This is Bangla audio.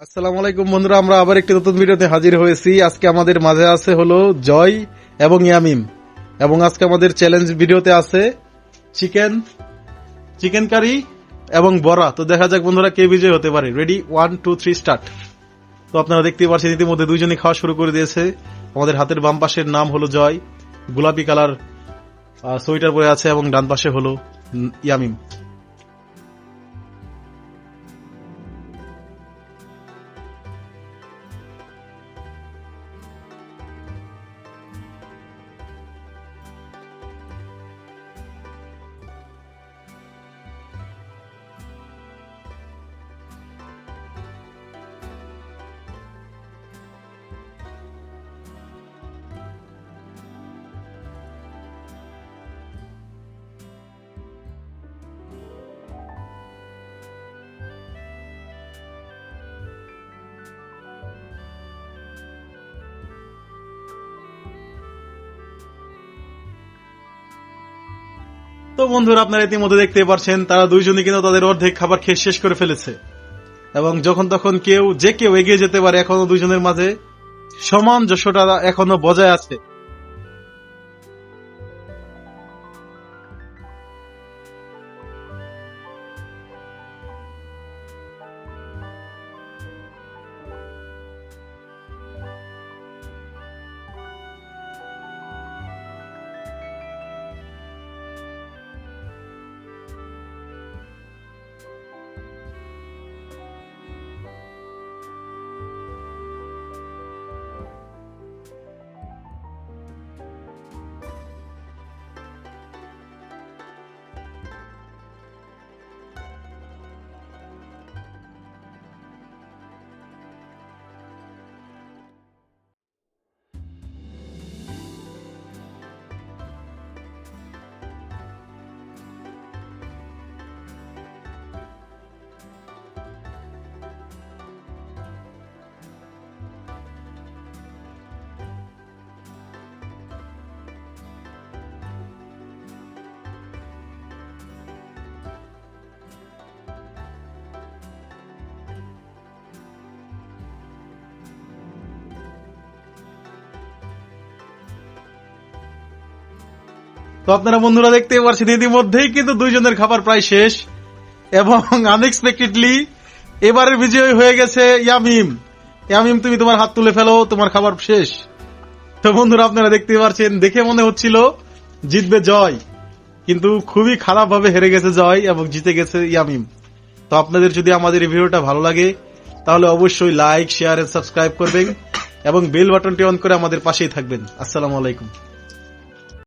আসসালামু আলাইকুম বন্ধুরা, আমরা আবার একটি নতুন ভিডিওতে হাজির হয়েছি। আজকে আমাদের মাঝে আছে হলো জয় এবং ইয়ামিম, এবং আজকে আমাদের চ্যালেঞ্জ ভিডিওতে আছে চিকেন কারি এবং বড়া। তো দেখা যাক বন্ধুরা কে বিজয় হতে পারে। Ready, 1 2 3 start. তো আপনারা দেখতেই পাচ্ছেন ইতিমধ্যে দুইজনই খাওয়া শুরু করে দিয়েছে। আমাদের হাতের বাম পাশের নাম হলো জয়, গোলাপি কালার সোয়েটার পরে আছে, এবং ডান পাশে হলো ইয়ামিম। তো বন্ধুরা, আপনারা ইতিমধ্যে দেখতে পাচ্ছেন তারা দুইজনই কিন্তু তাদের অর্ধেক খাবার খেয়ে শেষ করে ফেলেছে, এবং যখন তখন যে কেউ এগিয়ে যেতে পারে। এখনো দুইজনের মাঝে সমান যশোটা এখনো বজায় আছে। তো আপনারা বন্ধুরা দেখতে পাচ্ছেন ইতিমধ্যেই কিন্তু দুইজনের খাবার প্রায় শেষ, এবং আনএক্সপেক্টেডলি এবারের বিজয়ী হয়ে গেছে ইয়ামিম। ইয়ামিম, তুমি তোমার হাত তুলে ফেলো, তোমার খাবার শেষ। তো বন্ধুরা আপনারা দেখতে পাচ্ছেন, দেখে মনে হচ্ছিল জিতবে জয়, কিন্তু খুবই খারাপ ভাবে হেরে গেছে জয় এবং জিতে গেছে ইয়ামিম। তো আপনাদের যদি আমাদের এই ভিডিওটা ভালো লাগে তাহলে অবশ্যই লাইক, শেয়ার এন্ড সাবস্ক্রাইব করবেন, এবং বেল বাটনটি অন করে আমাদের পাশেই থাকবেন। আসসালামু আলাইকুম।